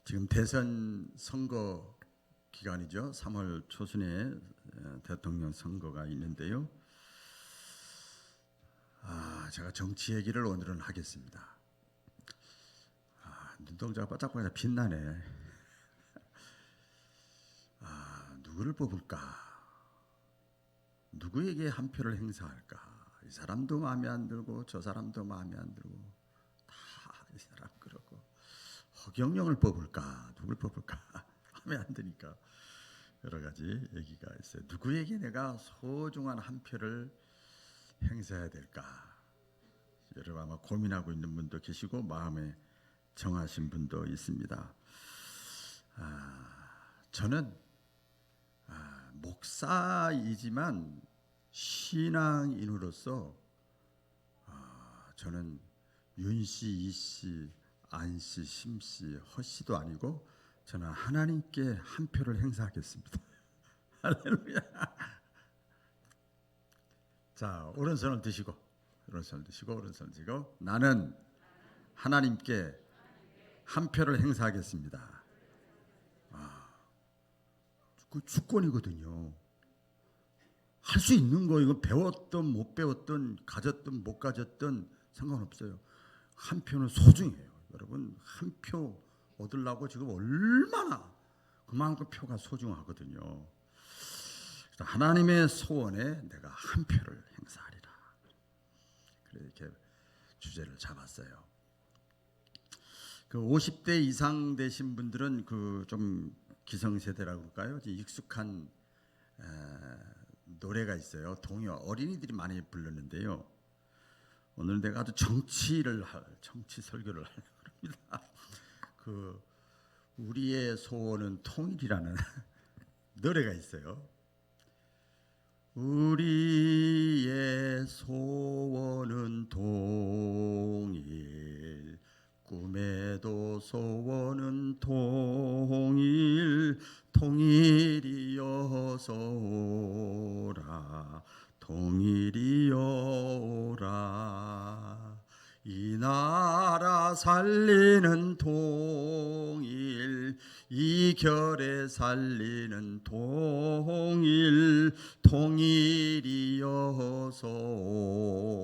지금 대선 선거 기간이죠. 3월 초순에 대통령 선거가 있는데요. 제가 정치 얘기를 오늘은 하겠습니다. 눈동자가 바짝바짝 빛나네. 누구를 뽑을까? 누구에게 한 표를 행사할까? 이 사람도 마음에 안 들고 저 사람도 마음에 안 들고 다 이 사람 그러고 허경영을 뽑을까? 누굴 뽑을까? 마음에 안 드니까 여러 가지 얘기가 있어요. 누구에게 내가 소중한 한 표를 행사해야 될까? 여러분 아마 고민하고 있는 분도 계시고 마음에 정하신 분도 있습니다. 저는 목사이지만 신앙인으로서 저는 윤씨, 이씨, 안씨, 심씨, 허씨도 아니고 저는 하나님께 한 표를 행사하겠습니다. 할렐루야. 자, 오른손을 드시고 나는 하나님께 한 표를 행사하겠습니다. 그 주권이거든요. 할 수 있는 거 이거 배웠든 못 배웠든 가졌든 못 가졌든 상관없어요. 한 표는 소중해요. 여러분 한 표 얻으려고 지금 얼마나 그만큼 표가 소중하거든요. 하나님의 소원에 내가 한 표를 행사하리라. 이렇게 주제를 잡았어요. 그 50대 이상 되신 분들은 그 좀 기성세대라고 할까요? 익숙한 노래가 있어요. 동요 어린이들이 많이 부르는데요. 오늘 내가 아주 정치 설교를 하려고 합니다. 그 우리의 소원은 통일이라는 노래가 있어요. 우리의 소원은 통일, 꿈에도 소원은 통일, 통일이여서 오라, 통일이여 오라. 이 나라 살리는 통일, 이 결에 살리는 통일, 통일이여서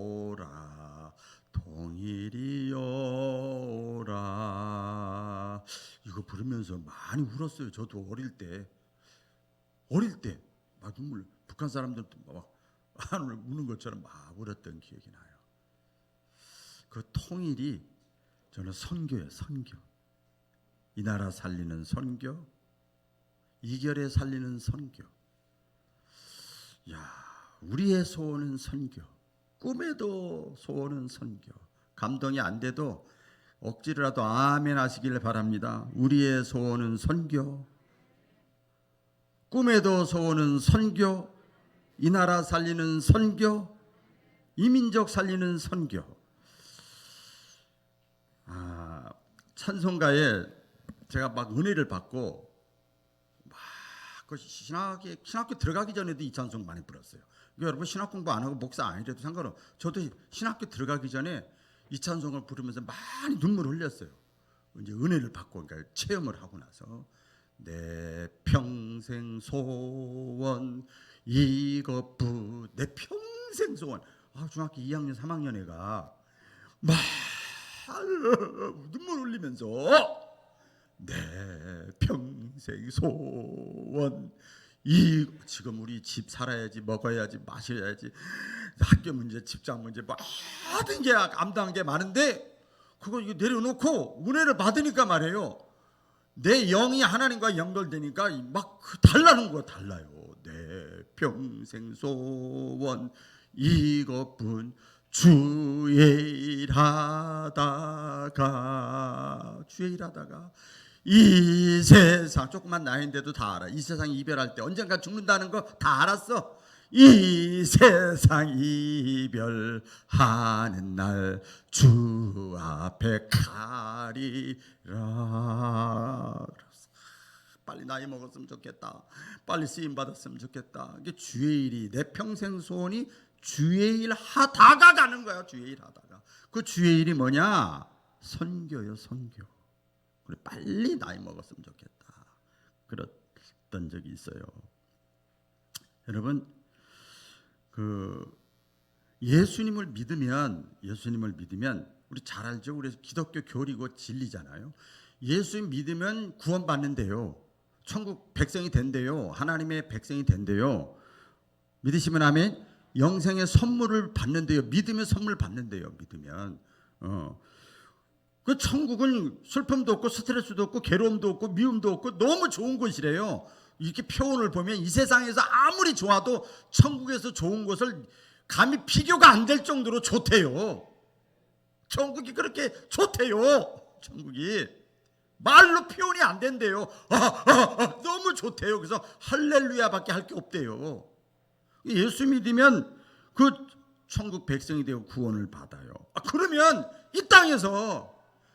오라, 통일이여 오라. 이거 부르면서 많이 울었어요. 저도 어릴 때 막 눈물, 북한 사람들도 막 우는 것처럼 막 울었던 기억이 나요. 그 통일이 저는 선교예요. 선교. 이 나라 살리는 선교, 이결에 살리는 선교. 우리의 소원은 선교, 꿈에도 소원은 선교. 감동이 안 돼도 억지로라도 아멘 하시길 바랍니다. 우리의 소원은 선교, 꿈에도 소원은 선교, 이 나라 살리는 선교, 이민족 살리는 선교. 찬송가에 제가 막 은혜를 받고 막 그 신학교 들어가기 전에도 이 찬송 많이 불렀어요. 그러니까 여러분 신학 공부 안 하고 목사 아니래도 상관없어요. 저도 신학교 들어가기 전에 이 찬송을 부르면서 많이 눈물 흘렸어요. 이제 은혜를 받고 그러니까 체험을 하고 나서 내 평생 소원 이것뿐, 내 평생 소원. 중학교 2학년 3학년 애가 막 눈물 흘리면서 내 평생 소원 지금 우리 집 살아야지, 먹어야지, 마셔야지, 학교 문제, 직장 문제 모든 게 감당한 게 많은데 그거 이거 내려놓고 은혜를 받으니까 말이에요. 내 영이 하나님과 연결되니까 막 달라는 거 달라요. 내 평생 소원 이것뿐, 주의 일하다가 이 세상, 조그만 나이인데도 다 알아. 이 세상 이별할 때 언젠가 죽는다는 거 다 알았어. 이 세상 이별하는 날 주 앞에 가리라. 빨리 나이 먹었으면 좋겠다. 빨리 쓰임 받았으면 좋겠다. 이게 주의 일이, 내 평생 소원이 주의 일 하다가 가는 거야. 주의 일 하다가. 그 주의 일이 뭐냐? 선교요, 선교. 우리 빨리 나이 먹었으면 좋겠다. 그랬던 적이 있어요. 여러분, 예수님을 믿으면 우리 잘 알죠? 우리 기독교 교리고 진리잖아요. 예수님 믿으면 구원받는데요. 천국 백성이 된대요. 하나님의 백성이 된대요. 믿으시면 아멘. 영생의 선물을 받는데요. 믿으면 선물 받는데요. 믿으면. 그 천국은 슬픔도 없고 스트레스도 없고 괴로움도 없고 미움도 없고 너무 좋은 곳이래요. 이렇게 표현을 보면 이 세상에서 아무리 좋아도 천국에서 좋은 것을 감히 비교가 안 될 정도로 좋대요. 천국이 그렇게 좋대요. 천국이 말로 표현이 안 된대요. 너무 좋대요. 그래서 할렐루야밖에 할 게 없대요. 예수 믿으면 그 천국 백성이 되어 구원을 받아요. 그러면 이 땅에서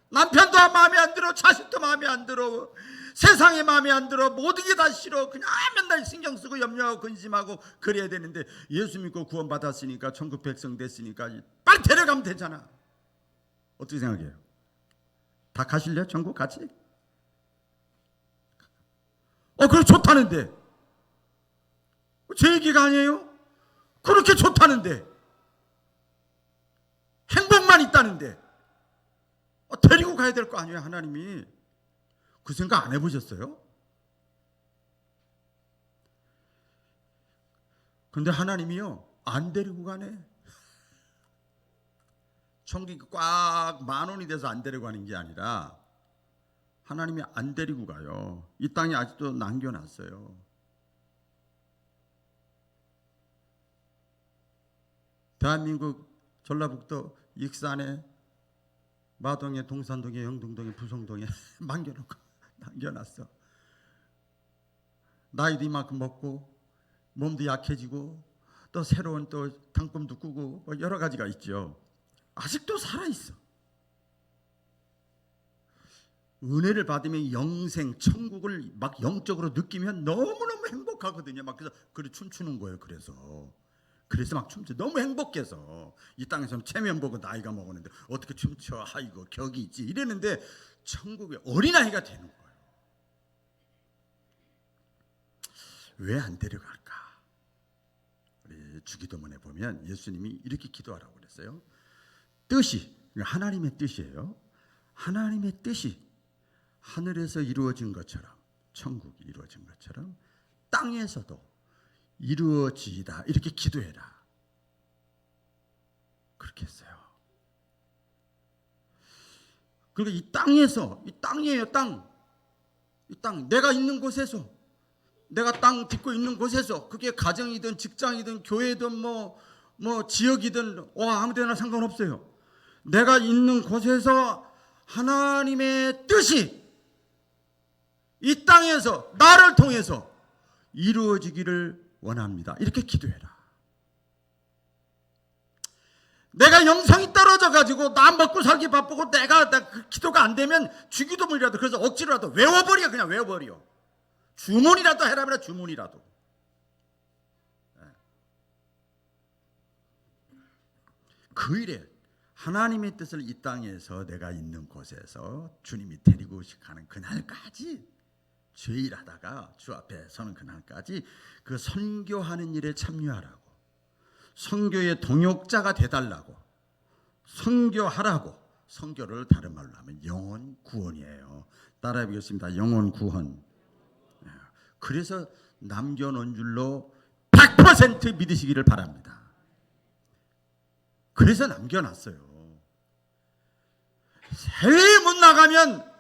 남편도 마음에 안 들어, 자식도 마음에 안 들어, 세상에 마음에 안 들어, 모든 게 다 싫어. 그냥 맨날 신경 쓰고 염려하고 근심하고 그래야 되는데 예수 믿고 구원 받았으니까 천국 백성 됐으니까 빨리 데려가면 되잖아. 어떻게 생각해요? 다 가실래요? 천국 같이? 그래 좋다는데. 제 얘기가 아니에요? 그렇게 좋다는데. 행복만 있다는데. 데리고 가야 될 거 아니에요, 하나님이. 그 생각 안 해보셨어요? 근데 하나님이요, 안 데리고 가네. 천국이 꽉 10,000원이 돼서 안 데리고 가는 게 아니라 하나님이 안 데리고 가요. 이 땅에 아직도 남겨놨어요. 대한민국 전라북도 익산에 마동에 동산동에 영등동에 부성동에 남겨놨어. 나이도 이만큼 먹고 몸도 약해지고 또 새로운 또 당꿈도 꾸고 여러 가지가 있죠. 아직도 살아있어. 은혜를 받으면 영생, 천국을 막 영적으로 느끼면 너무너무 행복하거든요. 막 그래서 춤추는 거예요. 그래서 막 춤춰. 너무 행복해서. 이 땅에서는 체면 보고 나이가 먹었는데 어떻게 춤춰? 아이고 격이 있지. 이랬는데 천국에 어린아이가 되는 거예요. 왜 안 데려갈까? 우리 주기도문에 보면 예수님이 이렇게 기도하라고 그랬어요. 뜻이, 하나님의 뜻이에요. 하나님의 뜻이 하늘에서 이루어진 것처럼, 천국이 이루어진 것처럼 땅에서도 이루어지이다. 이렇게 기도해라. 그렇게 했어요. 그러니까 이 땅에서, 이 땅이에요, 땅. 이 땅, 내가 있는 곳에서, 내가 땅 딛고 있는 곳에서, 그게 가정이든 직장이든 교회든 뭐 지역이든 아무 데나 상관없어요. 내가 있는 곳에서 하나님의 뜻이 이 땅에서 나를 통해서 이루어지기를 원합니다. 이렇게 기도해라. 내가 영성이 떨어져 가지고 나 먹고 살기 바쁘고 내가 그 기도가 안 되면 주기도문이라도 그래서 억지로라도 외워버려. 그냥 외워버려. 주문이라도 해라. 주문이라도. 그 일에 하나님의 뜻을 이 땅에서 내가 있는 곳에서 주님이 데리고 가는 그날까지 죄일하다가 주 앞에 서는 그날까지 그 선교하는 일에 참여하라고, 선교의 동역자가 돼달라고, 선교하라고. 선교를 다른 말로 하면 영혼 구원이에요. 따라해 보겠습니다. 영혼 구원. 그래서 남겨놓은 줄로 100% 믿으시기를 바랍니다. 그래서 남겨놨어요. 해외에 못 나가면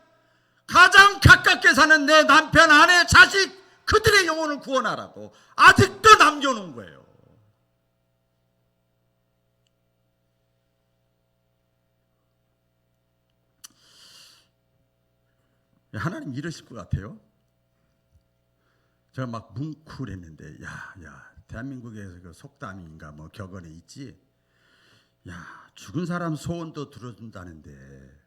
가장 가깝게 사는 내 남편, 아내, 자식, 그들의 영혼을 구원하라고 아직도 남겨놓은 거예요. 하나님 이러실 것 같아요. 제가 막 뭉클했는데, 대한민국에서 그 속담인가 뭐 격언에 있지. 죽은 사람 소원도 들어준다는데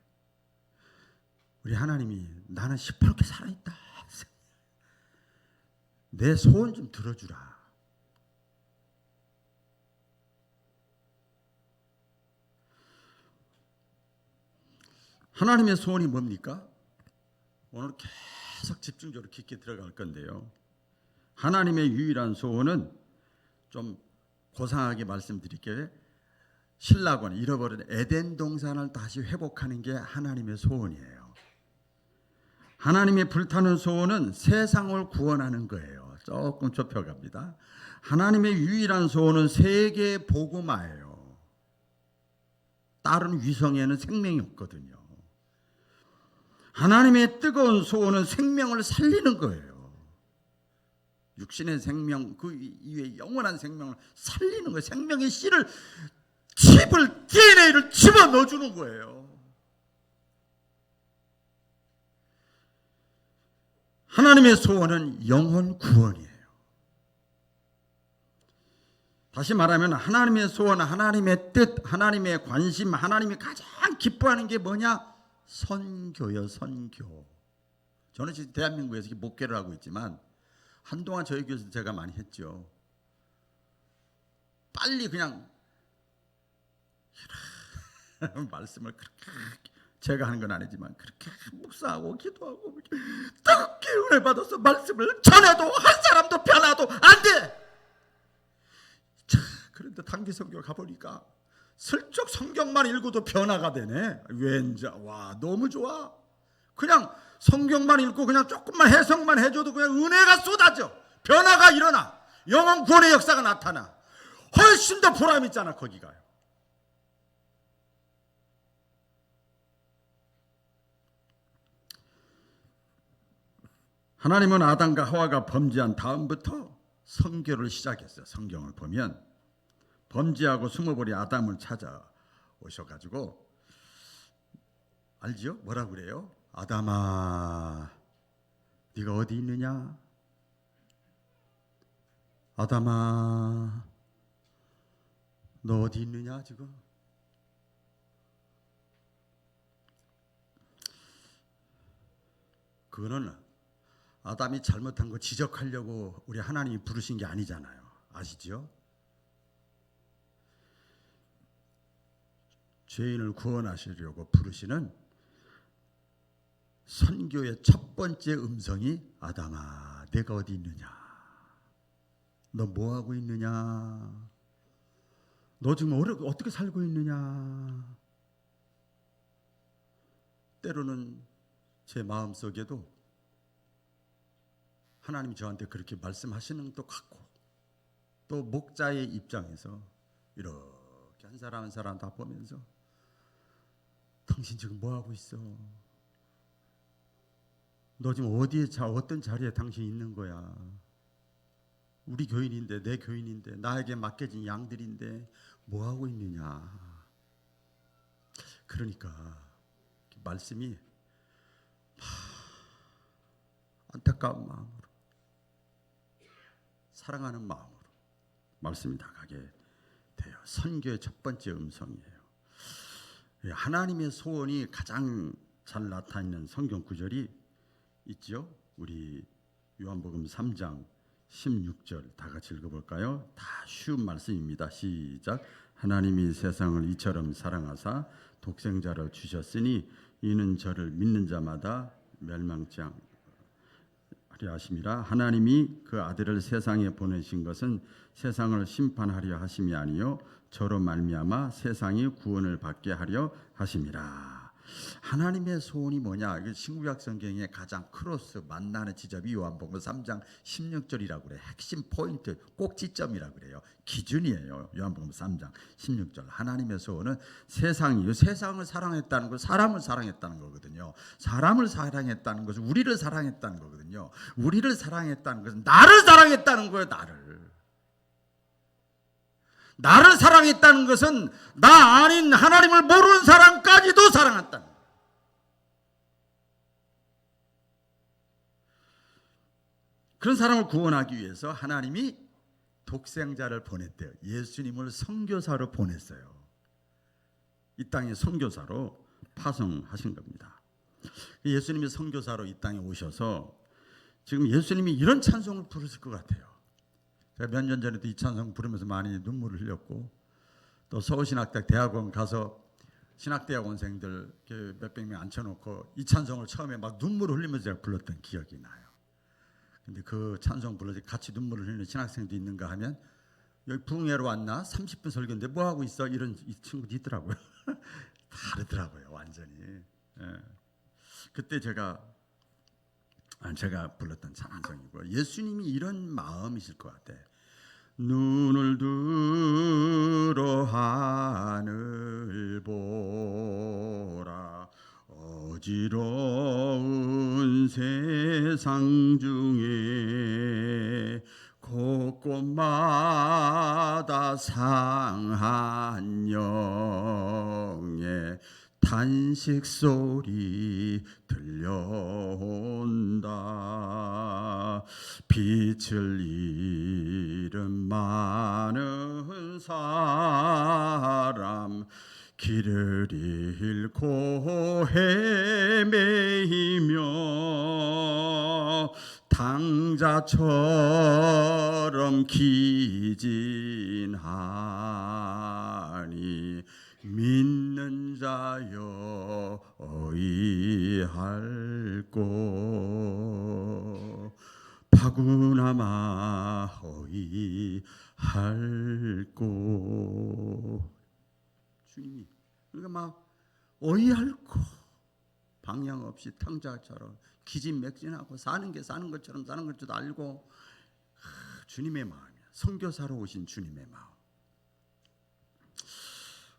우리 하나님이 나는 시퍼렇게 살아있다. 내 소원 좀 들어주라. 하나님의 소원이 뭡니까? 오늘 계속 집중적으로 깊게 들어갈 건데요. 하나님의 유일한 소원은 좀 고상하게 말씀드릴게요. 신라곤 잃어버린 에덴 동산을 다시 회복하는 게 하나님의 소원이에요. 하나님의 불타는 소원은 세상을 구원하는 거예요. 조금 좁혀갑니다. 하나님의 유일한 소원은 세계 복음화예요. 다른 위성에는 생명이 없거든요. 하나님의 뜨거운 소원은 생명을 살리는 거예요. 육신의 생명 그 이외에 영원한 생명을 살리는 거예요. 생명의 씨를 칩을 DNA를 집어넣어 주는 거예요. 하나님의 소원은 영혼 구원이에요. 다시 말하면 하나님의 소원, 하나님의 뜻, 하나님의 관심, 하나님이 가장 기뻐하는 게 뭐냐? 선교요, 선교. 저는 지금 대한민국에서 목회를 하고 있지만 한동안 저희 교회에서 제가 많이 했죠. 빨리 그냥 말씀을 그렇게 제가 하는 건 아니지만 그렇게 묵상하고 기도하고 뜨겁게 은혜 받아서 말씀을 전해도 한 사람도 변화도 안 돼. 자, 그런데 단기 선교 가보니까 슬쩍 성경만 읽어도 변화가 되네. 왠자 와 너무 좋아. 그냥 성경만 읽고 그냥 조금만 해석만 해줘도 그냥 은혜가 쏟아져. 변화가 일어나. 영혼 구원의 역사가 나타나. 훨씬 더 보람 있잖아 거기가요. 하나님은 아담과 하와가 범죄한 다음부터 선교를 시작했어요. 성경을 보면 범죄하고 숨어버린 아담을 찾아오셔가지고 알지요? 뭐라 그래요? 아담아 네가 어디 있느냐? 아담아 너 어디 있느냐 지금? 그거는 아담이 잘못한 거 지적하려고 우리 하나님이 부르신 게 아니잖아요. 아시죠? 죄인을 구원하시려고 부르시는 선교의 첫 번째 음성이 아담아 내가 어디 있느냐? 너 뭐하고 있느냐? 너 지금 어떻게 살고 있느냐? 때로는 제 마음속에도 하나님이 저한테 그렇게 말씀하시는 것도 같고 또 목자의 입장에서 이렇게 한 사람 한 사람 다 보면서 당신 지금 뭐하고 있어? 너 지금 어디에 어떤 자리에 당신 있는 거야? 우리 교인인데 내 교인인데 나에게 맡겨진 양들인데 뭐하고 있느냐? 그러니까 말씀이 안타까운 마음으로 사랑하는 마음으로 말씀이 나가게 돼요. 선교의 첫 번째 음성이에요. 하나님의 소원이 가장 잘 나타나는 성경 구절이 있죠. 우리 요한복음 3장 16절 다 같이 읽어볼까요? 다 쉬운 말씀입니다. 시작. 하나님이 세상을 이처럼 사랑하사 독생자를 주셨으니 이는 저를 믿는 자마다 멸망치 않으려 하심이라. 하나님이 그 아들을 세상에 보내신 것은 세상을 심판하려 하심이 아니요 저로 말미암아 세상이 구원을 받게 하려 하심이라. 하나님의 소원이 뭐냐? 신구약 성경의 가장 크로스 만나는 지점이 요한복음 3장 16절이라고 그래요. 핵심 포인트, 꼭지점이라고 그래요. 기준이에요. 요한복음 3장 16절. 하나님의 소원은 세상을 사랑했다는 것, 사람을 사랑했다는 거거든요. 사람을 사랑했다는 것은 우리를 사랑했다는 거거든요. 우리를 사랑했다는 것은 나를 사랑했다는 거예요. 나를 사랑했다는 것은 나 아닌 하나님을 모르는 사람까지도 사랑했다는 거예요. 그런 사람을 구원하기 위해서 하나님이 독생자를 보냈대요. 예수님을 선교사로 보냈어요. 이 땅에 선교사로 파송하신 겁니다. 예수님이 선교사로 이 땅에 오셔서 지금 예수님이 이런 찬송을 부르실 것 같아요. 제가 몇 년 전에도 이 찬송 부르면서 많이 눈물을 흘렸고 또 서울신학대 대학원 가서 신학대학원생들 몇백 명 앉혀놓고 이 찬송을 처음에 막 눈물을 흘리면서 제가 불렀던 기억이 나요. 근데 그 찬송 불러서 같이 눈물을 흘리는 신학생도 있는가 하면 여기 부흥회로 왔나? 30분 설교인데 뭐 하고 있어? 이런 이 친구도 있더라고요. 다르더라고요, 완전히. 예. 그때 제가 불렀던 찬송이고 예수님이 이런 마음이실 것 같아. 눈을 들어 하늘 보라. 어지러운 세상 중에 곳곳마다 상한 영의 탄식 소리 들려온다. 빛을 잃은 많은 사람 길을 잃고 헤매이며 당자처럼 기진하니 믿는 자여 어이할꼬. 파구나마 어이할꼬. 주님이 그러니까 막 어이할꼬. 방향 없이 탕자처럼 기진맥진하고 사는 것처럼 사는 걸 줄 알고 주님의 마음이야. 선교사로 오신 주님의 마음.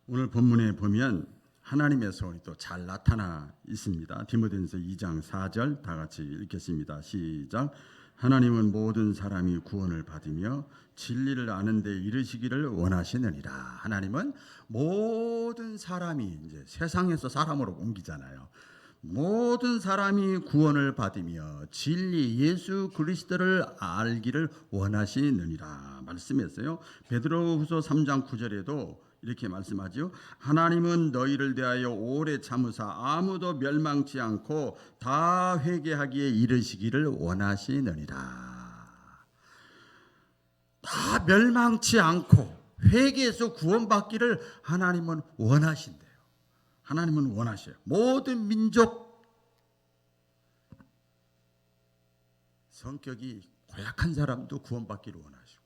오늘 본문에 보면 하나님의 소원이 또 잘 나타나 있습니다. 디모데전서 2장 4절 다 같이 읽겠습니다. 시작. 하나님은 모든 사람이 구원을 받으며 진리를 아는 데 이르시기를 원하시느니라. 하나님은 모든 사람이 이제 세상에서 사람으로 옮기잖아요. 모든 사람이 구원을 받으며 진리 예수 그리스도를 알기를 원하시느니라 말씀했어요. 베드로후서 3장 9절에도 이렇게 말씀하죠. 하나님은 너희를 대하여 오래 참으사 아무도 멸망치 않고 다 회개하기에 이르시기를 원하시느니라. 다 멸망치 않고 회개해서 구원받기를 하나님은 원하신대요. 하나님은 원하셔요. 모든 민족, 성격이 고약한 사람도 구원받기를 원하시고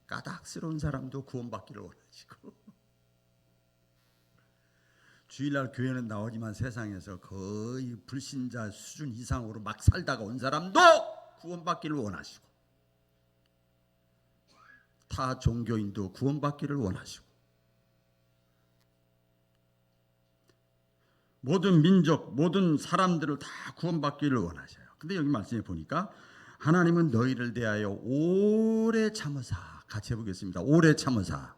까닭스러운 사람도 구원받기를 원하시고 주일날 교회는 나오지만 세상에서 거의 불신자 수준 이상으로 막 살다가 온 사람도 구원받기를 원하시고 타 종교인도 구원받기를 원하시고 모든 민족, 모든 사람들을 다 구원받기를 원하셔요. 근데 여기 말씀에 보니까 하나님은 너희를 대하여 오래 참으사, 같이 해보겠습니다. 오래 참으사.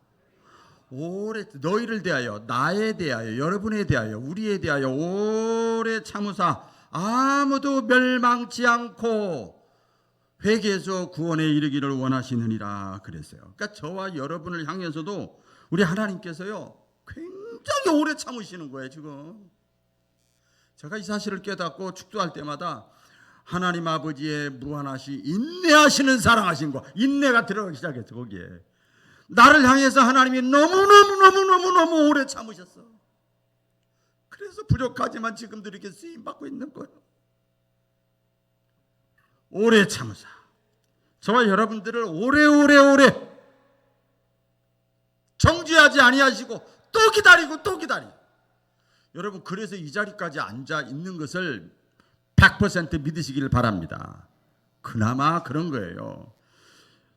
오래, 너희를 대하여, 나에 대하여, 여러분에 대하여, 우리에 대하여 오래 참으사 아무도 멸망치 않고 회개해서 구원에 이르기를 원하시느니라 그랬어요. 그러니까 저와 여러분을 향해서도 우리 하나님께서요 굉장히 오래 참으시는 거예요. 지금 제가 이 사실을 깨닫고 축도할 때마다 하나님 아버지의 무한하시 인내하시는 사랑하신 거, 인내가 들어가기 시작했어. 거기에 나를 향해서 하나님이 너무 오래 참으셨어. 그래서 부족하지만 지금도 이렇게 쓰임받고 있는 거예요. 오래 참으사 저와 여러분들을 오래 정죄하지 아니하시고 또 기다리고 여러분, 그래서 이 자리까지 앉아 있는 것을 100% 믿으시기를 바랍니다. 그나마 그런 거예요.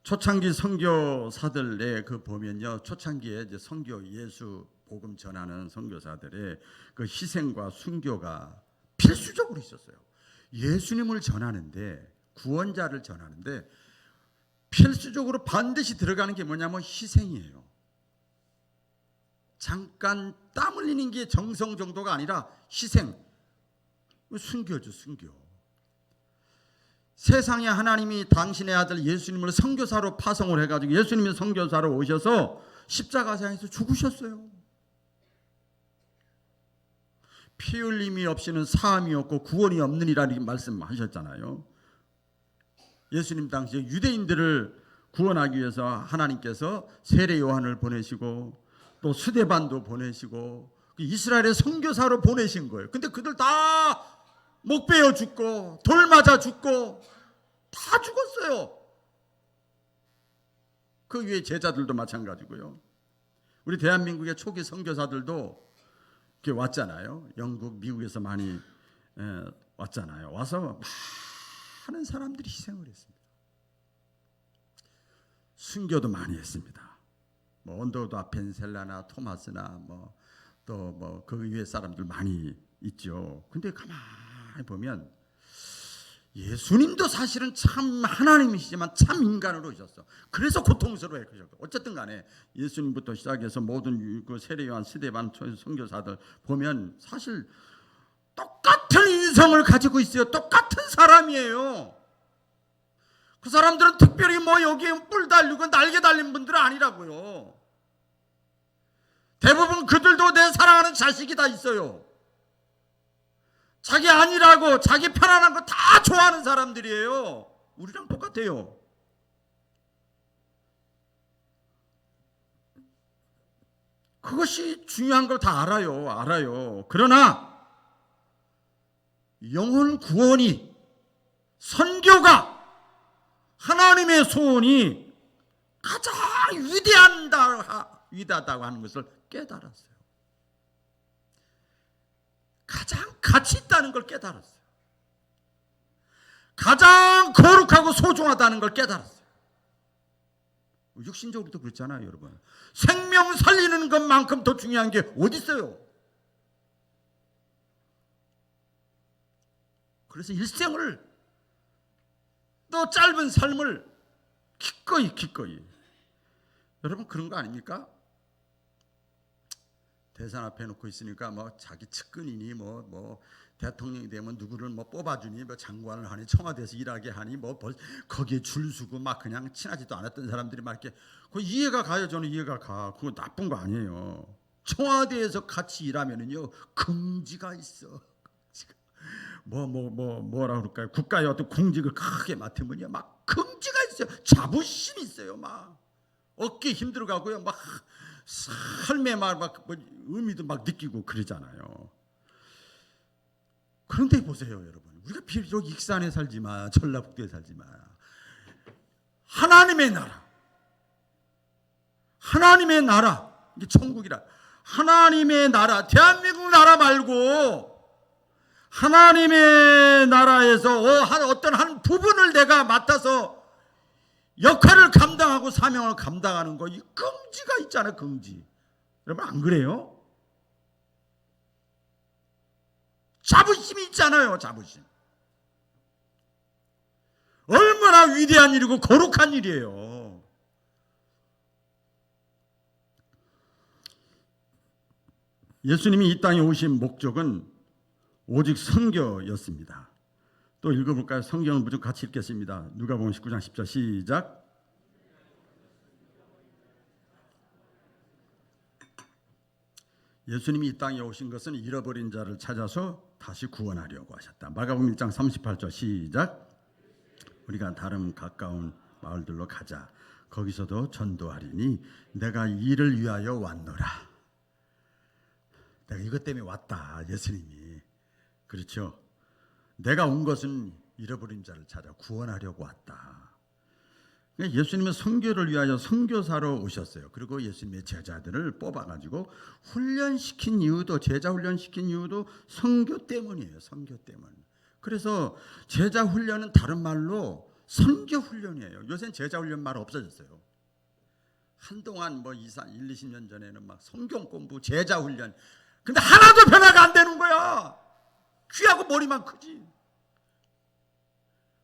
초창기 선교사들의 그 보면요, 초창기에 이제 선교 예수 복음 전하는 선교사들의 그 희생과 순교가 필수적으로 있었어요. 예수님을 전하는데, 구원자를 전하는데 필수적으로 반드시 들어가는 게 뭐냐면 희생이에요. 잠깐 땀 흘리는 게 정성 정도가 아니라 희생, 순교죠. 순교. 세상에 하나님이 당신의 아들 예수님을 선교사로 파송을 해가지고 예수님이 선교사로 오셔서 십자가상에서 죽으셨어요. 피 흘림이 없이는 사함이 없고 구원이 없느니라 말씀하셨잖아요. 예수님 당시에 유대인들을 구원하기 위해서 하나님께서 세례 요한을 보내시고 또 스데반도 보내시고 이스라엘의 선교사로 보내신 거예요. 근데 그들 다 목 베어 죽고 돌 맞아 죽고 다 죽었어요. 그 위에 제자들도 마찬가지고요. 우리 대한민국의 초기 선교사들도 이렇게 왔잖아요. 영국, 미국에서 많이 왔잖아요. 와서 많은 사람들이 희생을 했습니다. 순교도 많이 했습니다. 뭐 언더우드 아펜셀라나 토마스나 또 그 위에 사람들 많이 있죠. 근데 가만히 보면 예수님도 사실은 참 하나님이시지만 참 인간으로 오셨어. 그래서 고통스러워요. 어쨌든 간에 예수님부터 시작해서 모든 그 세례 요한, 스데반 선교사들 보면 사실 똑같은 인성을 가지고 있어요. 똑같은 사람이에요. 그 사람들은 특별히 여기에 뿔 달리고 날개 달린 분들은 아니라고요. 대부분 그들도 내 사랑하는 자식이 다 있어요. 자기 아니라고 자기 편안한 거 다 좋아하는 사람들이에요. 우리랑 똑같아요. 그것이 중요한 걸 다 알아요. 그러나 영혼 구원이, 선교가, 하나님의 소원이 가장 위대하다고 하는 것을 깨달았어요. 가장 가치 있다는 걸 깨달았어요. 가장 거룩하고 소중하다는 걸 깨달았어요. 육신적으로도 그렇잖아요, 여러분. 생명 살리는 것만큼 더 중요한 게 어디 있어요? 그래서 일생을, 또 짧은 삶을 기꺼이 여러분 그런 거 아닙니까? 대선 앞에 놓고 있으니까 자기 측근이니 대통령이 되면 누구를 뽑아주니 장관을 하니 청와대에서 일하게 하니 거기에 줄 서고 그냥 친하지도 않았던 사람들이 이렇게 그 이해가 가요. 저는 이해가 가. 그거 나쁜 거 아니에요. 청와대에서 같이 일하면은요 긍지가 있어. 뭐라 그럴까요? 국가의 어떤 공직을 크게 맡으면요 긍지가 있어요. 자부심이 있어요. 어깨 힘들어가고요. 삶의 의미도 느끼고 그러잖아요. 그런데 보세요, 여러분. 우리가 비록 익산에 살지만, 전라북도에 살지만, 하나님의 나라, 이게 천국이라. 하나님의 나라, 대한민국 나라 말고 하나님의 나라에서 어떤 한 부분을 내가 맡아서 역할을 감당하고 사명을 감당하는 거, 이 긍지가 있잖아요. 긍지. 여러분 안 그래요? 자부심이 있잖아요. 자부심. 얼마나 위대한 일이고 거룩한 일이에요. 예수님이 이 땅에 오신 목적은 오직 선교였습니다. 또 읽어볼까요? 성경을 무조건 같이 읽겠습니다. 누가복음 19장 10절 시작. 예수님이 이 땅에 오신 것은 잃어버린 자를 찾아서 다시 구원하려고 하셨다. 마가복음 1장 38절 시작. 우리가 다른 가까운 마을들로 가자. 거기서도 전도하리니 내가 이를 위하여 왔노라. 내가 이것 때문에 왔다. 예수님이. 그렇죠. 내가 온 것은 잃어버린 자를 찾아 구원하려고 왔다. 예수님은 선교를 위하여 선교사로 오셨어요. 그리고 예수님의 제자들을 뽑아가지고 훈련시킨 이유도, 제자 훈련시킨 이유도 선교 때문이에요. 선교 때문. 그래서 제자 훈련은 다른 말로 선교 훈련이에요. 요새는 제자 훈련 말 없어졌어요. 한동안 1, 20년 전에는 성경 공부, 제자 훈련. 근데 하나도 변화가 안 되는 거야. 귀하고 머리만 크지.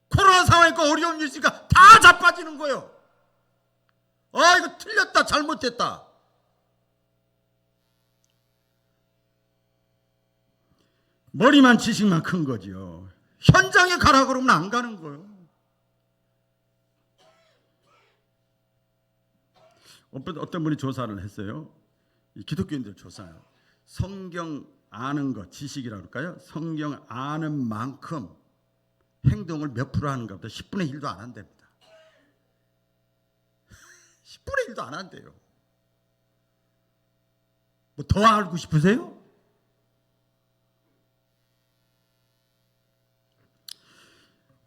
코로나 상황이니까 어려운 일 있으니까 다 자빠지는 거예요. 이거 틀렸다, 잘못됐다. 머리만 지식만 큰 거죠. 현장에 가라 그러면 안 가는 거예요. 어떤 분이 조사를 했어요. 기독교인들 조사요. 성경 아는 것, 지식이라고 할까요? 성경 아는 만큼 행동을 몇 프로 하는가 보다 10분의 1도 안 한답니다. 10분의 1도 안 한대요. 뭐 더 알고 싶으세요?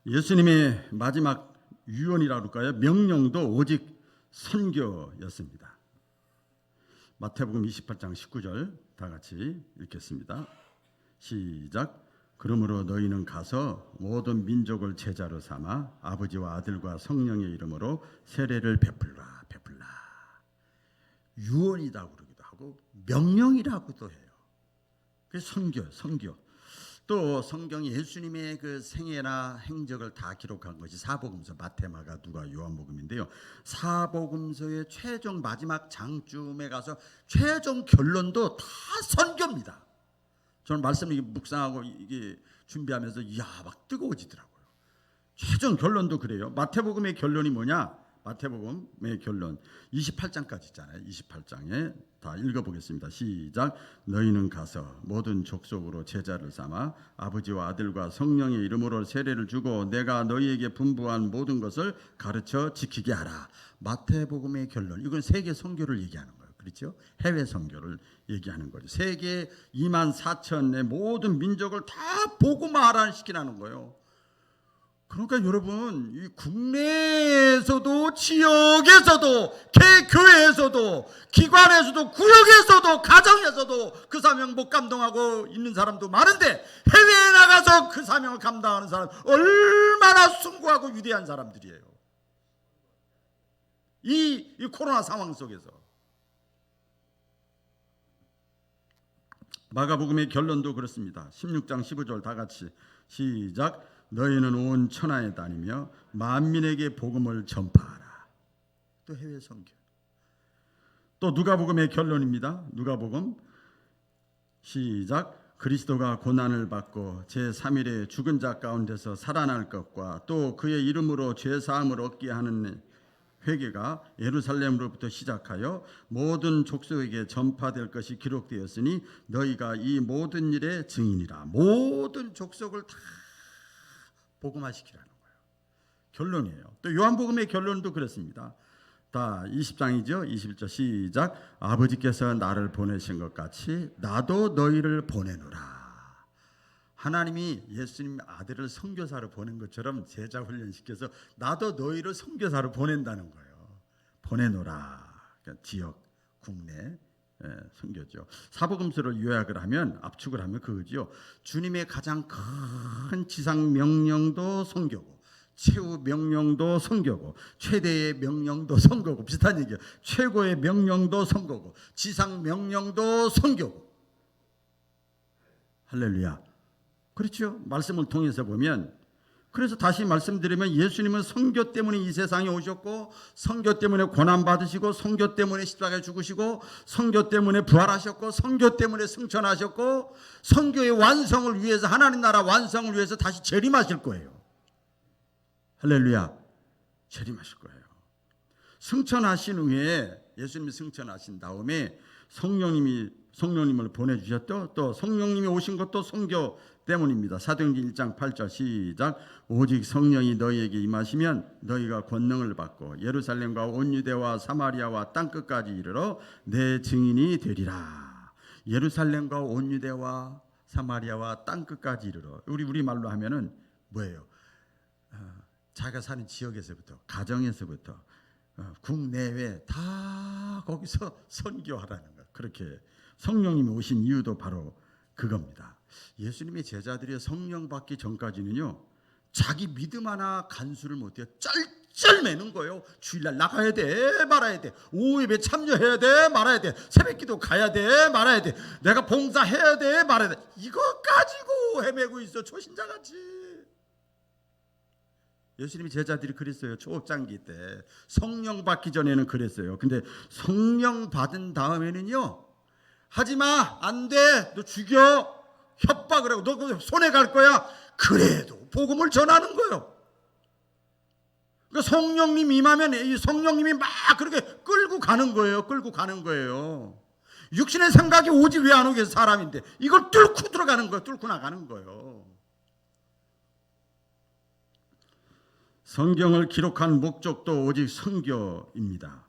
예수님의 마지막 유언이라고 할까요? 명령도 오직 선교였습니다. 마태복음 28장 19절 다 같이 읽겠습니다. 시작. 그러므로 너희는 가서 모든 민족을 제자로 삼아 아버지와 아들과 성령의 이름으로 세례를 베풀라. 유언이라고 그러기도 하고 명령이라고도 해요. 그게 선교. 또 성경이 예수님의 그 생애나 행적을 다 기록한 것이 사복음서, 마태, 마가, 누가, 요한복음인데요. 사복음서의 최종 마지막 장쯤에 가서 최종 결론도 다 선교입니다. 저는 말씀을 묵상하고 이게 준비하면서 이야 막 뜨거워지더라고요. 최종 결론도 그래요. 마태복음의 결론이 뭐냐? 마태복음의 결론 28장까지 있잖아요. 28장에 다 읽어보겠습니다. 시작. 너희는 가서 모든 족속으로 제자를 삼아 아버지와 아들과 성령의 이름으로 세례를 주고 내가 너희에게 분부한 모든 것을 가르쳐 지키게 하라. 마태복음의 결론. 이건 세계 선교를 얘기하는 거예요. 그렇죠? 해외 선교를 얘기하는 거죠. 세계 24,000의 모든 민족을 다 복음화하라는 시키라는 거예요. 그러니까 여러분, 이 국내에서도 지역에서도 개교회에서도 기관에서도 구역에서도 가정에서도 그 사명 못 감당하고 있는 사람도 많은데 해외에 나가서 그 사명을 감당하는 사람 얼마나 숭고하고 위대한 사람들이에요. 이 코로나 상황 속에서. 마가복음의 결론도 그렇습니다. 16장 15절 다 같이 시작. 너희는 온 천하에 다니며 만민에게 복음을 전파하라. 또 해외 선교. 또 누가복음의 결론입니다. 누가복음 시작. 그리스도가 고난을 받고 제3일에 죽은 자 가운데서 살아날 것과 또 그의 이름으로 죄사함을 얻게 하는 회개가 예루살렘으로부터 시작하여 모든 족속에게 전파될 것이 기록되었으니 너희가 이 모든 일의 증인이라. 모든 족속을 다 복음화시키라는 거예요. 결론이에요. 또 요한복음의 결론도 그렇습니다. 다 20장이죠. 21절 시작. 아버지께서 나를 보내신 것 같이 나도 너희를 보내노라. 하나님이 예수님 아들을 선교사로 보낸 것처럼 제자 훈련시켜서 나도 너희를 선교사로 보낸다는 거예요. 보내노라. 그러니까 지역, 국내 선교죠. 사복음서를 요약을 하면 압축을 하면 그거죠. 주님의 가장 큰 지상 명령도 선교고 최후 명령도 선교고 최대의 명령도 선교고 비슷한 얘기예요. 최고의 명령도 선교고 지상 명령도 선교고. 할렐루야. 그렇죠. 말씀을 통해서 보면 그래서 다시 말씀드리면 예수님은 선교 때문에 이 세상에 오셨고 선교 때문에 고난받으시고 선교 때문에 십자가에 죽으시고 선교 때문에 부활하셨고 선교 때문에 승천하셨고 선교의 완성을 위해서 하나님 나라 완성을 위해서 다시 재림하실 거예요. 할렐루야. 재림하실 거예요. 승천하신 후에 예수님이 승천하신 다음에 성령님을 보내주셨죠. 또 성령님이 오신 것도 선교 때문입니다. 사도행전 1장 8절 시작. 오직 성령이 너희에게 임하시면 너희가 권능을 받고 예루살렘과 온 유대와 사마리아와 땅끝까지 이르러 내 증인이 되리라. 예루살렘과 온 유대와 사마리아와 땅끝까지 이르러. 우리 말로 하면은 뭐예요? 자기가 사는 지역에서부터 가정에서부터 국내외 다 거기서 선교하라는 거. 그렇게 성령님이 오신 이유도 바로 그겁니다. 예수님의 제자들이 성령 받기 전까지는요 자기 믿음 하나 간수를 못해요. 쩔쩔매는 거예요. 주일날 나가야 돼 말아야 돼, 오후예배 참여해야 돼 말아야 돼, 새벽기도 가야 돼 말아야 돼, 내가 봉사해야 돼 말아야 돼. 이거 가지고 헤매고 있어 초신자같이. 예수님이 제자들이 그랬어요. 초장기 때 성령 받기 전에는 그랬어요. 근데 성령 받은 다음에는요 하지마 안돼 너 죽여 협박을 하고 너 손해 갈 거야. 그래도 복음을 전하는 거예요. 그러니까 성령님 임하면 이 성령님이 막 그렇게 끌고 가는 거예요. 끌고 가는 거예요. 육신의 생각이 오지 왜 안 오겠어. 사람인데 이걸 뚫고 들어가는 거예요. 뚫고 나가는 거예요. 성경을 기록한 목적도 오직 선교입니다.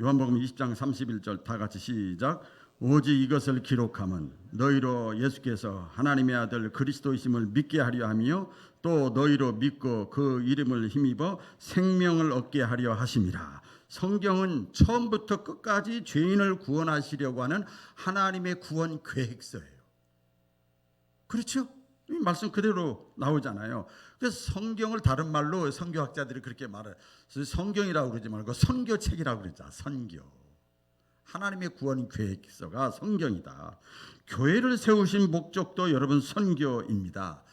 요한복음 20장 31절 다 같이 시작. 오직 이것을 기록함은 너희로 예수께서 하나님의 아들 그리스도이심을 믿게 하려 하며 또 너희로 믿고 그 이름을 힘입어 생명을 얻게 하려 하심이라. 성경은 처음부터 끝까지 죄인을 구원하시려고 하는 하나님의 구원 계획서예요. 그렇죠? 이 말씀 그대로 나오잖아요. 그래서 성경을 다른 말로 선교학자들이 그렇게 말해요. 성경이라고 그러지 말고 선교책이라고 그러자. 선교. 하나님의 구원 계획서가 성경이다. 교회를 세우신 목적도 여러분 선교입니다.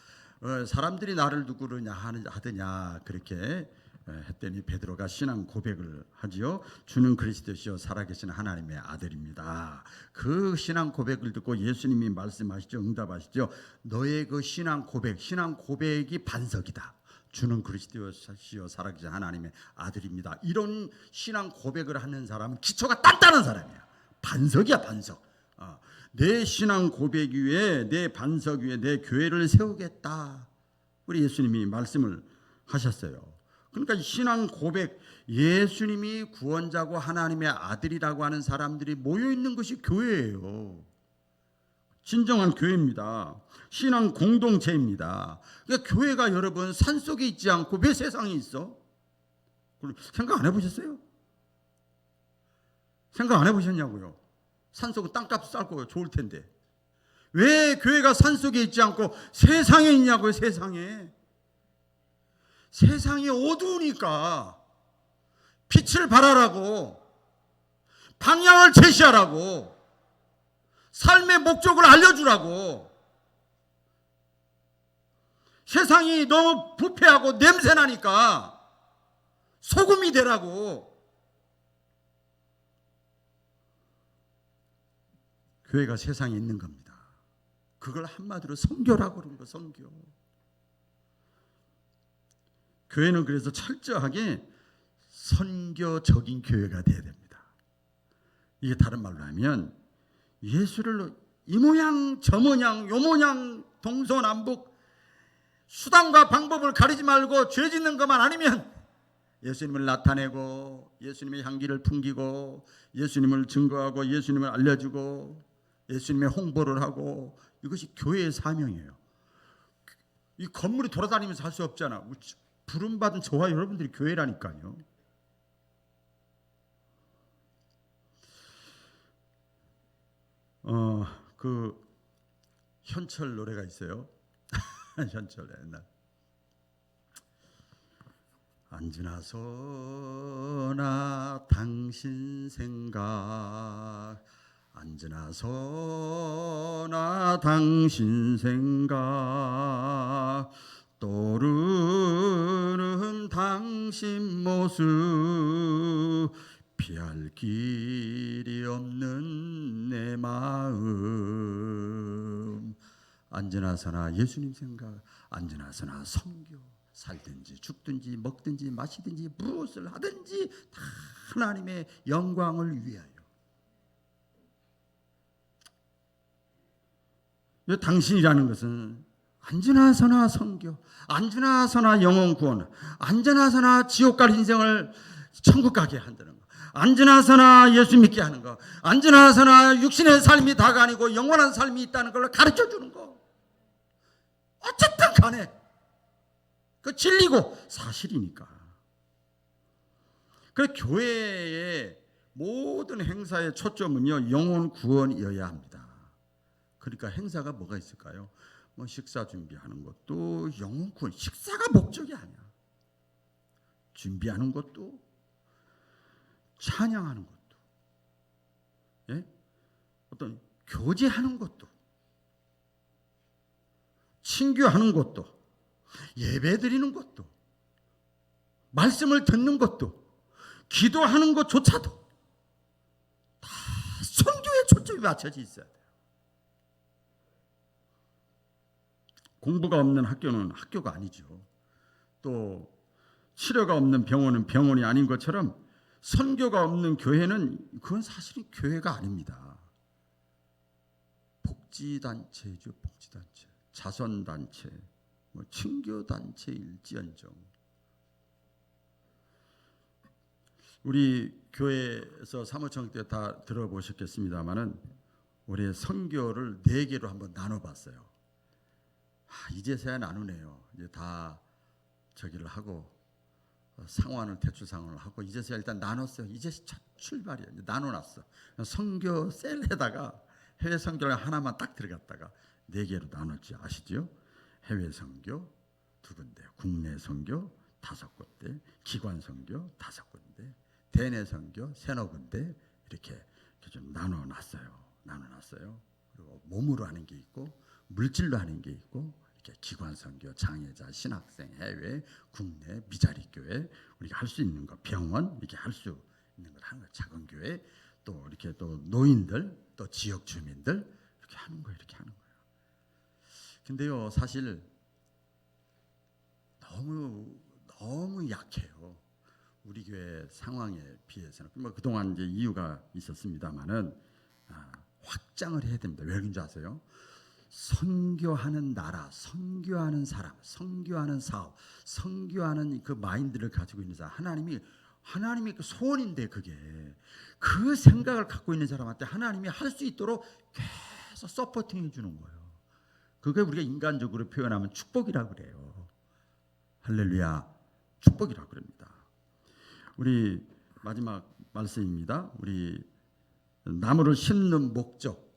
사람들이 나를 누구냐 하더냐 그렇게 했더니 베드로가 신앙 고백을 하지요. 주는 그리스도시요 살아계신 하나님의 아들입니다. 그 신앙 고백을 듣고 예수님이 말씀하시죠. 응답하시죠. 너의 그 신앙 고백이 반석이다. 주는 그리스도시요 살아계신 하나님의 아들입니다. 이런 신앙 고백을 하는 사람은 기초가 단단한 사람이야. 반석이야, 반석. 내 신앙 고백 위에, 내 반석 위에 내 교회를 세우겠다. 우리 예수님이 말씀을 하셨어요. 그러니까 신앙 고백, 예수님이 구원자고 하나님의 아들이라고 하는 사람들이 모여 있는 것이 교회예요. 진정한 교회입니다. 신앙 공동체입니다. 그러니까 교회가 여러분 산속에 있지 않고 왜 세상에 있어? 생각 안 해보셨어요? 생각 안 해보셨냐고요? 산속은 땅값 싸고 좋을 텐데 왜 교회가 산속에 있지 않고 세상에 있냐고요? 세상이 어두우니까 빛을 발하라고, 방향을 제시하라고, 삶의 목적을 알려주라고. 세상이 너무 부패하고 냄새나니까 소금이 되라고. 교회가 세상에 있는 겁니다. 그걸 한마디로 선교라고 그러는 거, 선교. 교회는 그래서 철저하게 선교적인 교회가 돼야 됩니다. 이게 다른 말로 하면 예수를 이 모양 저 모양 요 모양 동서남북 수단과 방법을 가리지 말고 죄 짓는 것만 아니면 예수님을 나타내고 예수님의 향기를 풍기고 예수님을 증거하고 예수님을 알려주고 예수님의 홍보를 하고, 이것이 교회의 사명이에요. 이 건물이 돌아다니면서 할 수 없잖아. 부름받은 저와 여러분들이 교회라니까요. 그 현철 노래가 있어요. 현철 옛날. 언제나 서나 당신 생각, 언제나 서나 당신 생각, 떠오르는 당신 모습, 피할 길이 없는 내 마음. 언제나 서나 예수님 생각, 언제나 서나 선교. 살든지 죽든지 먹든지 마시든지 무엇을 하든지 다 하나님의 영광을 위하여. 당신이라는 것은 언제나 서나 선교, 언제나 서나 영혼 구원, 언제나 서나 지옥 갈 인생을 천국 가게 한다는 거, 언제나 서나 예수 믿게 하는 거, 언제나 서나 육신의 삶이 다가 아니고 영원한 삶이 있다는 걸 가르쳐 주는 거. 어쨌든 간에 그 진리고 사실이니까. 그래서 교회의 모든 행사의 초점은요, 영혼 구원이어야 합니다. 그러니까 행사가 뭐가 있을까요? 뭐 식사 준비하는 것도 영혼 구원, 식사가 목적이 아니야. 준비하는 것도, 찬양하는 것도, 예? 어떤 교제하는 것도, 친교하는 것도, 예배 드리는 것도, 말씀을 듣는 것도, 기도하는 것조차도 다 선교에 초점이 맞춰져 있어야 돼요. 공부가 없는 학교는 학교가 아니죠. 또 치료가 없는 병원은 병원이 아닌 것처럼 선교가 없는 교회는 그건 사실은 교회가 아닙니다. 복지단체죠. 복지단체, 자선단체, 친교단체일지언정. 우리 교회에서 사무총 때 다 들어보셨겠습니다마는 올해 선교를 4개로 한번 나눠봤어요. 이제서야 나누네요. 이제 다 저기를 하고 상환을 대출 상환을 하고 이제서야 일단 나눴어요. 이제 첫 출발이에요. 이제 나눠놨어. 선교 셀에다가 해외 선교를 하나만 딱 들어갔다가 4개로 나눴지 아시죠? 해외 선교 2군데, 국내 선교 5군데, 기관 선교 5군데, 대내 선교 3-4군데 이렇게 좀 나눠놨어요. 그리고 몸으로 하는 게 있고 물질로 하는 게 있고 이렇게 기관 선교, 장애자, 신학생, 해외, 국내, 미자리 교회 우리가 할 수 있는 거, 병원 이렇게 할 수 있는 걸 하는 거, 작은 교회 또 이렇게 또 노인들 또 지역 주민들 이렇게 하는 거예요. 근데요 사실 너무 약해요. 우리 교회 상황에 비해서는. 뭐 그동안 이제 이유가 있었습니다만은 확장을 해야 됩니다. 왜 그런지 아세요? 선교하는 나라, 선교하는 사람, 선교하는 사업, 선교하는 그 마인드를 가지고 있는 사람, 하나님이 그 소원인데 그게 그 생각을 갖고 있는 사람한테 하나님이 할 수 있도록 계속 서포팅해 주는 거예요. 그게 우리가 인간적으로 표현하면 축복이라고 그래요. 할렐루야, 축복이라고 그럽니다. 우리 마지막 말씀입니다. 우리 나무를 심는 목적,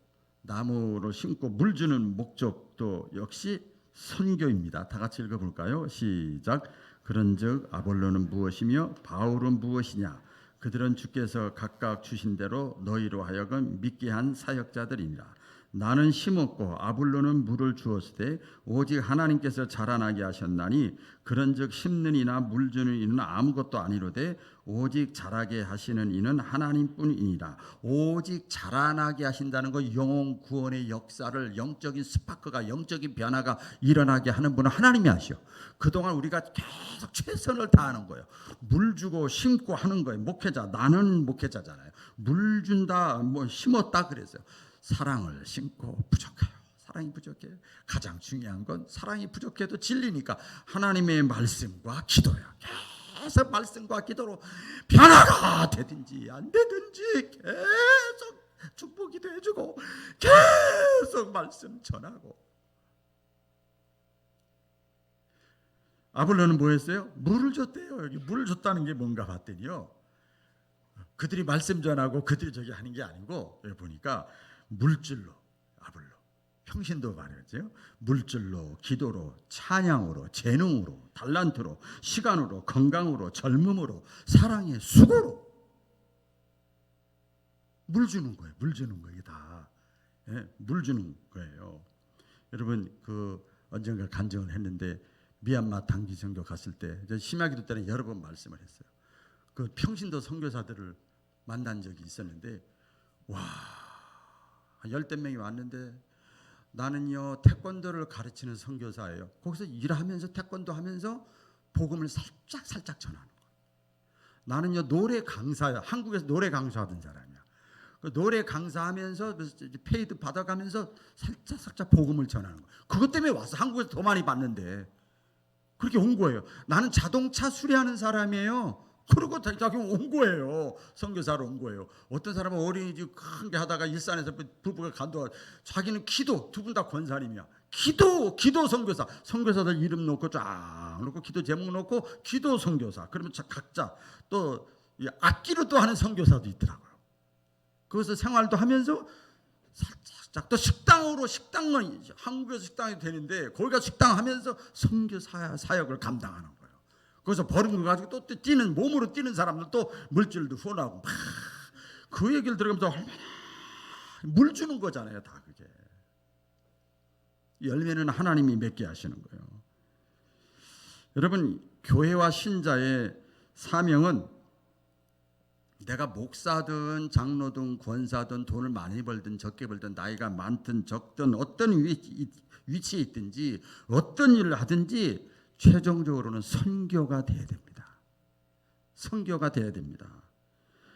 나무를 심고 물 주는 목적도 역시 선교입니다. 다 같이 읽어볼까요? 시작. 그런즉 아볼로는 무엇이며 바울은 무엇이냐? 그들은 주께서 각각 주신 대로 너희로 하여금 믿게 한 사역자들이니라. 나는 심었고 아볼로는 물을 주었으되 오직 하나님께서 자라나게 하셨나니 그런즉 심는 이나 물 주는 이는 아무것도 아니로되 오직 자라게 하시는 이는 하나님뿐이니라. 오직 자라나게 하신다는 거, 영혼 구원의 역사를, 영적인 스파크가, 영적인 변화가 일어나게 하는 분은 하나님이 하시오. 그동안 우리가 계속 최선을 다하는 거예요. 물 주고 심고 하는 거예요. 목회자, 나는 목회자잖아요. 물 준다, 뭐 심었다 그랬어요. 사랑을 심고 부족해요. 사랑이 부족해요. 가장 중요한 건 사랑이 부족해도 진리니까 하나님의 말씀과 기도야. 계속 말씀과 기도로 변화가 되든지 안 되든지 계속 축복기도 해주고 계속 말씀 전하고. 아볼로는 뭐 했어요? 물을 줬대요. 여기 물을 줬다는 게 뭔가 봤더니요, 그들이 말씀 전하고 그들이 저기 하는 게 아니고, 여기 보니까 물질로, 아볼로 평신도 말이죠. 물질로, 기도로, 찬양으로, 재능으로, 달란트로, 시간으로, 건강으로, 젊음으로, 사랑의 수고로 물 주는 거예요. 물 주는 거예요. 다 물 주는 거예요. 여러분 그 언젠가 간증을 했는데 미얀마 단기 선교 갔을 때 심야기도 때는 여러 번 말씀을 했어요. 그 평신도 선교사들을 만난 적이 있었는데 와, 한 10대 명이 왔는데 나는요 태권도를 가르치는 선교사예요. 거기서 일하면서 태권도 하면서 복음을 살짝 전하는 거예요. 나는요 노래 강사야. 한국에서 노래 강사하던 사람이야. 그 노래 강사하면서 페이드 받아가면서 살짝 복음을 전하는 거예요. 그것 때문에 와서 한국에서 더 많이 받는데 그렇게 온 거예요. 나는 자동차 수리하는 사람이에요. 그러고 자기 온 거예요. 선교사로 온 거예요. 어떤 사람은 어린이집 큰 게 하다가 일산에서 부부가 간도, 자기는 기도, 두 분 다 권사님이야. 기도 선교사. 선교사들 이름 놓고 쫙 놓고 기도 제목 놓고 기도 선교사. 그러면 각자 또 악기로 또 하는 선교사도 있더라고요. 거기서 생활도 하면서 살짝 또 식당은 한국에서 식당이 되는데 거기가 식당 하면서 선교 사역을 감당하는 거예요. 거기서 버는 거 가지고 또 뛰는, 몸으로 뛰는 사람들 또 물질도 후원하고 막 그 얘기를 들으면서 얼마나 물 주는 거잖아요. 다 그게 열매는 하나님이 맺게 하시는 거예요. 여러분 교회와 신자의 사명은 내가 목사든 장로든 권사든 돈을 많이 벌든 적게 벌든 나이가 많든 적든 어떤 위치에 있든지 어떤 일을 하든지 최종적으로는 선교가 돼야 됩니다. 선교가 돼야 됩니다.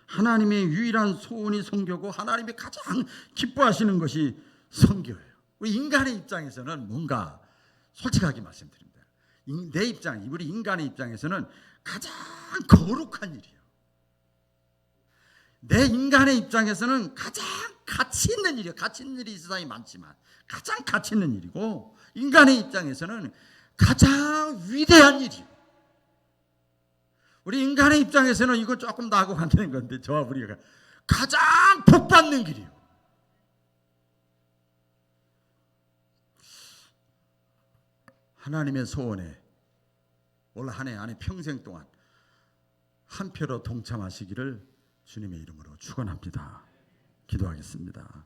하나님의 유일한 소원이 선교고 하나님이 가장 기뻐하시는 것이 선교예요. 우리 인간의 입장에서는 뭔가 솔직하게 말씀드립니다. 내 입장, 우리 인간의 입장에서는 가장 거룩한 일이에요. 내 인간의 입장에서는 가장 가치 있는 일이에요. 가치 있는 일이 이 세상에 많지만 가장 가치 있는 일이고 인간의 입장에서는 가장 위대한 일이에요. 우리 인간의 입장에서는 이거 조금 나하고 관계된 건데 저와 우리가 가장 복받는 길이에요. 하나님의 소원에 올 한 해 안에 평생 동안 한 표로 동참하시기를 주님의 이름으로 축원합니다. 기도하겠습니다.